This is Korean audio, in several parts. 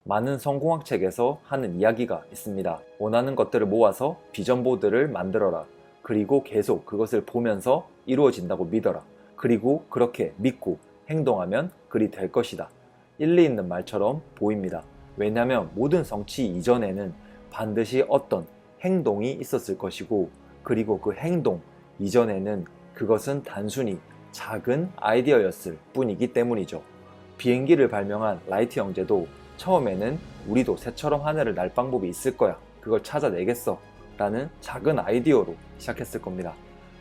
많은 성공학 책에서 하는 이야기가 있습니다. 원하는 것들을 모아서 비전보드를 만들어라. 그리고 계속 그것을 보면서 이루어진다고 믿어라. 그리고 그렇게 믿고 행동하면 그리 될 것이다. 일리 있는 말처럼 보입니다. 왜냐하면 모든 성취 이전에는 반드시 어떤 행동이 있었을 것이고, 그리고 그 행동 이전에는 그것은 단순히 작은 아이디어였을 뿐이기 때문이죠. 비행기를 발명한 라이트 형제도 처음에는 우리도 새처럼 하늘을 날 방법이 있을 거야, 그걸 찾아내겠어 라는 작은 아이디어로 시작했을 겁니다.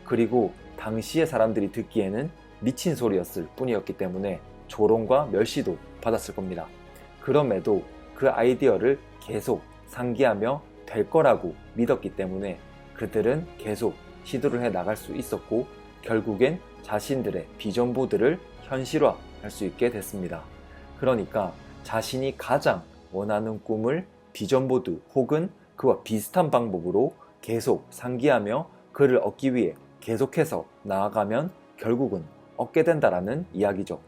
그리고 당시의 사람들이 듣기에는 미친 소리였을 뿐이었기 때문에 조롱과 멸시도 받았을 겁니다. 그럼에도 그 아이디어를 계속 상기하며 될 거라고 믿었기 때문에 그들은 계속 시도를 해 나갈 수 있었고, 결국엔 자신들의 비전보드를 현실화할 수 있게 됐습니다. 그러니까 자신이 가장 원하는 꿈을 비전보드 혹은 그와 비슷한 방법으로 계속 상기하며 그를 얻기 위해 계속해서 나아가면 결국은 얻게 된다라는 이야기죠.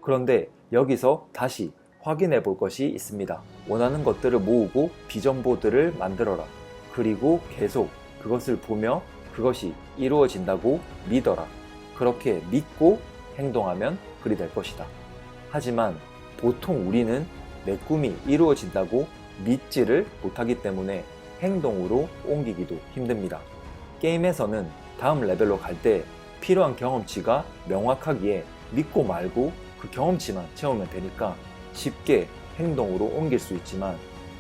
그런데 여기서 다시 확인해 볼 것이 있습니다. 원하는 것들을 모으고 비전보드를 만들어라. 그리고 계속 그것을 보며 그것이 이루어진다고 믿어라. 그렇게 믿고 행동하면 그리 될 것이다. 하지만 보통 우리는 내 꿈이 이루어진다고 믿지를 못하기 때문에 행동으로 옮기기도 힘듭니다. 게임에서는 다음 레벨로 갈 때 필요한 경험치가 명확하기에 믿고 말고 그 경험치만 채우면 되니까 쉽게 행동으로 옮길 수 있지만,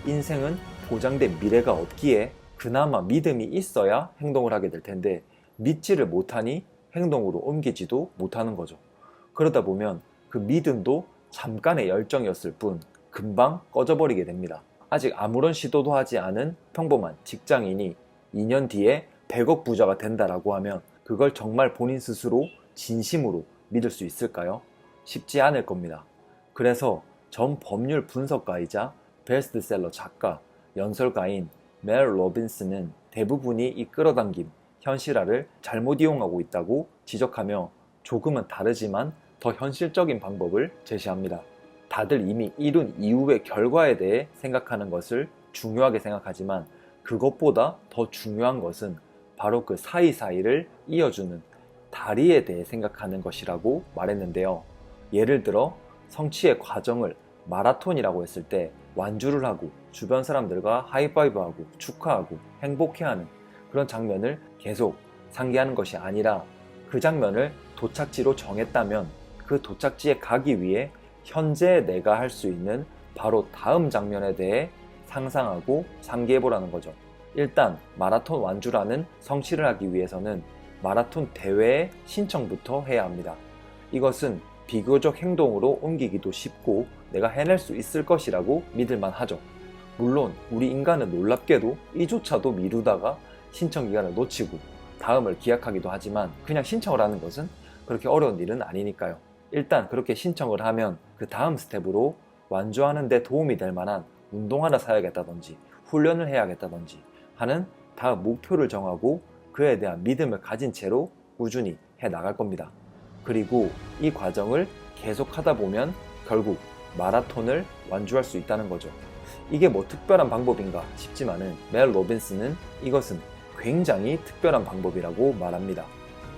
인생은 보장된 미래가 없기에 그나마 믿음이 있어야 행동을 하게 될 텐데 믿지를 못하니 행동으로 옮기지도 못하는 거죠. 그러다 보면 그 믿음도 잠깐의 열정이었을 뿐 금방 꺼져버리게 됩니다. 아직 아무런 시도도 하지 않은 평범한 직장인이 2년 뒤에 100억 부자가 된다라고 하면 그걸 정말 본인 스스로 진심으로 믿을 수 있을까요? 쉽지 않을 겁니다. 그래서 전 법률 분석가이자 베스트셀러 작가, 연설가인 멜 로빈스는 대부분이 이 끌어당김, 현실화를 잘못 이용하고 있다고 지적하며 조금은 다르지만 더 현실적인 방법을 제시합니다. 다들 이미 이룬 이후의 결과에 대해 생각하는 것을 중요하게 생각하지만 그것보다 더 중요한 것은 바로 그 사이사이를 이어주는 다리에 대해 생각하는 것이라고 말했는데요. 예를 들어 성취의 과정을 마라톤이라고 했을 때 완주를 하고 주변 사람들과 하이파이브하고 축하하고 행복해하는 그런 장면을 계속 상기하는 것이 아니라, 그 장면을 도착지로 정했다면 그 도착지에 가기 위해 현재 내가 할 수 있는 바로 다음 장면에 대해 상상하고 상기해보라는 거죠. 일단 마라톤 완주라는 성취를 하기 위해서는 마라톤 대회에 신청부터 해야 합니다. 이것은 비교적 행동으로 옮기기도 쉽고 내가 해낼 수 있을 것이라고 믿을만 하죠. 물론 우리 인간은 놀랍게도 이조차도 미루다가 신청 기간을 놓치고 다음을 기약하기도 하지만 그냥 신청을 하는 것은 그렇게 어려운 일은 아니니까요. 일단 그렇게 신청을 하면 그 다음 스텝으로 완주하는 데 도움이 될 만한 운동 하나 사야겠다든지 훈련을 해야겠다든지 하는 다음 목표를 정하고 그에 대한 믿음을 가진 채로 꾸준히 해 나갈 겁니다. 그리고 이 과정을 계속 하다 보면 결국 마라톤을 완주할 수 있다는 거죠. 이게 뭐 특별한 방법인가 싶지만은 멜 로빈스는 이것은 굉장히 특별한 방법이라고 말합니다.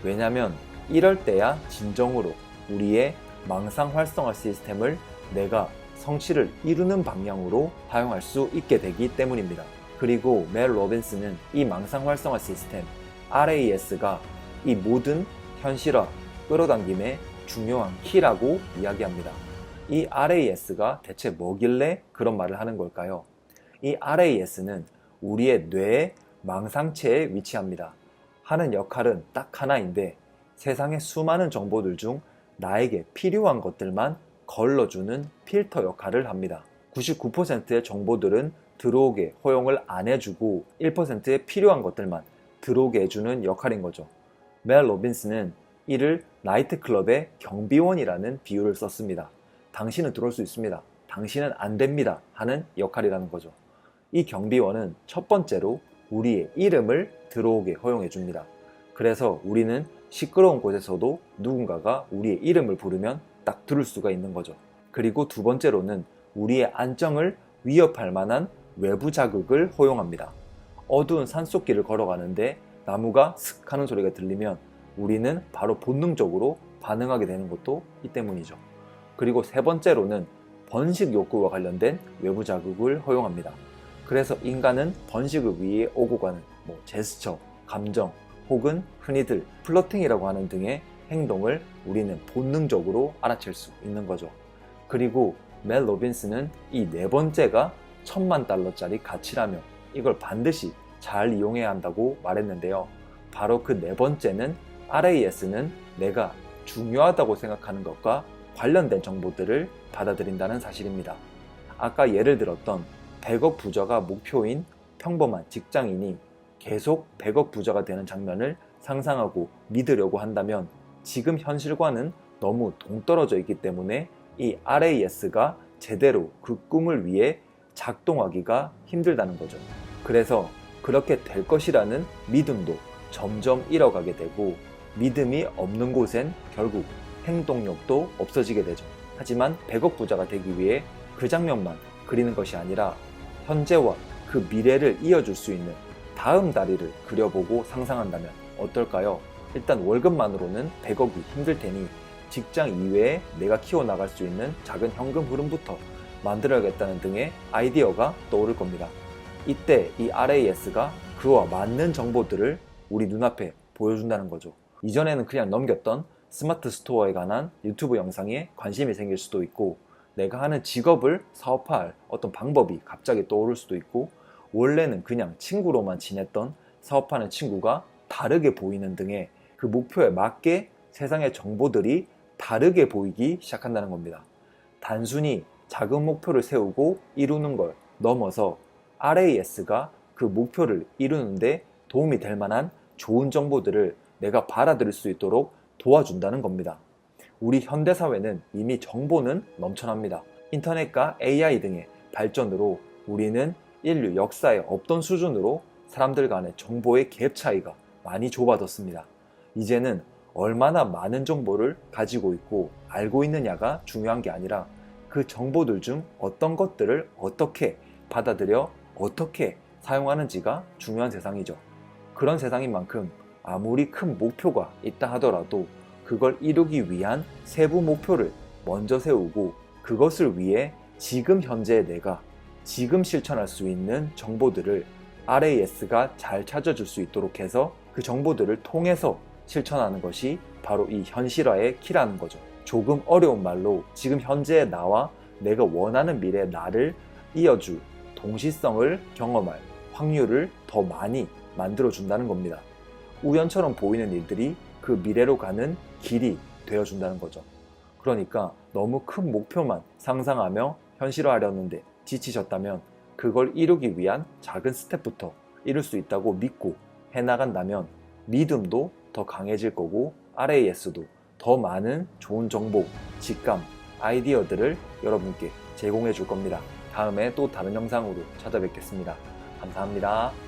왜냐하면 이럴 때야 진정으로 우리의 망상 활성화 시스템을 내가 성취를 이루는 방향으로 사용할 수 있게 되기 때문입니다. 그리고 멜 로빈스는 이 망상 활성화 시스템 RAS가 이 모든 현실화 끌어당김의 중요한 키라고 이야기합니다. 이 RAS가 대체 뭐길래 그런 말을 하는 걸까요? 이 RAS는 우리의 뇌의 망상체에 위치합니다. 하는 역할은 딱 하나인데 세상의 수많은 정보들 중 나에게 필요한 것들만 걸러주는 필터 역할을 합니다. 99%의 정보들은 들어오게 허용을 안 해주고 1%의 필요한 것들만 들어오게 해주는 역할인 거죠. 멜 로빈스는 이를 나이트클럽의 경비원이라는 비유를 썼습니다. 당신은 들어올 수 있습니다. 당신은 안 됩니다. 하는 역할이라는 거죠. 이 경비원은 첫 번째로 우리의 이름을 들어오게 허용해 줍니다. 그래서 우리는 시끄러운 곳에서도 누군가가 우리의 이름을 부르면 딱 들을 수가 있는 거죠. 그리고 두 번째로는 우리의 안정을 위협할 만한 외부 자극을 허용합니다. 어두운 산속길을 걸어가는데 나무가 슥 하는 소리가 들리면 우리는 바로 본능적으로 반응하게 되는 것도 이 때문이죠. 그리고 세 번째로는 번식 욕구와 관련된 외부 자극을 허용합니다. 그래서 인간은 번식을 위해 오고 가는 제스처, 감정 혹은 흔히들 플러팅이라고 하는 등의 행동을 우리는 본능적으로 알아챌 수 있는 거죠. 그리고 멜 로빈스는 이 네 번째가 $10,000,000짜리 가치라며 이걸 반드시 잘 이용해야 한다고 말했는데요. 바로 그 네 번째는 RAS는 내가 중요하다고 생각하는 것과 관련된 정보들을 받아들인다는 사실입니다. 아까 예를 들었던 100억 부자가 목표인 평범한 직장인이 계속 100억 부자가 되는 장면을 상상하고 믿으려고 한다면 지금 현실과는 너무 동떨어져 있기 때문에 이 RAS가 제대로 그 꿈을 위해 작동하기가 힘들다는 거죠. 그래서 그렇게 될 것이라는 믿음도 점점 잃어가게 되고 믿음이 없는 곳엔 결국 행동력도 없어지게 되죠. 하지만 100억 부자가 되기 위해 그 장면만 그리는 것이 아니라 현재와 그 미래를 이어줄 수 있는 다음 다리를 그려보고 상상한다면 어떨까요? 일단 월급만으로는 100억이 힘들 테니 직장 이외에 내가 키워나갈 수 있는 작은 현금 흐름부터 만들어야겠다는 등의 아이디어가 떠오를 겁니다. 이때 이 RAS가 그와 맞는 정보들을 우리 눈앞에 보여준다는 거죠. 이전에는 그냥 넘겼던 스마트 스토어에 관한 유튜브 영상에 관심이 생길 수도 있고 내가 하는 직업을 사업화할 어떤 방법이 갑자기 떠오를 수도 있고 원래는 그냥 친구로만 지냈던 사업하는 친구가 다르게 보이는 등의 그 목표에 맞게 세상의 정보들이 다르게 보이기 시작한다는 겁니다. 단순히 작은 목표를 세우고 이루는 걸 넘어서 RAS가 그 목표를 이루는데 도움이 될 만한 좋은 정보들을 내가 받아들일 수 있도록 도와준다는 겁니다. 우리 현대사회는 이미 정보는 넘쳐납니다. 인터넷과 AI 등의 발전으로 우리는 인류 역사에 없던 수준으로 사람들 간의 정보의 갭 차이가 많이 좁아졌습니다. 이제는 얼마나 많은 정보를 가지고 있고 알고 있느냐가 중요한 게 아니라 그 정보들 중 어떤 것들을 어떻게 받아들여 어떻게 사용하는지가 중요한 세상이죠. 그런 세상인 만큼 아무리 큰 목표가 있다 하더라도 그걸 이루기 위한 세부 목표를 먼저 세우고 그것을 위해 지금 현재 내가 지금 실천할 수 있는 정보들을 RAS가 잘 찾아줄 수 있도록 해서 그 정보들을 통해서 실천하는 것이 바로 이 현실화의 키라는 거죠. 조금 어려운 말로 지금 현재의 나와 내가 원하는 미래의 나를 이어줄 동시성을 경험할 확률을 더 많이 만들어준다는 겁니다. 우연처럼 보이는 일들이 그 미래로 가는 길이 되어준다는 거죠. 그러니까 너무 큰 목표만 상상하며 현실화하려는데 지치셨다면 그걸 이루기 위한 작은 스텝부터 이룰 수 있다고 믿고 해나간다면 믿음도 더 강해질 거고 RAS도 더 많은 좋은 정보, 직감, 아이디어들을 여러분께 제공해 줄 겁니다. 다음에 또 다른 영상으로 찾아뵙겠습니다. 감사합니다.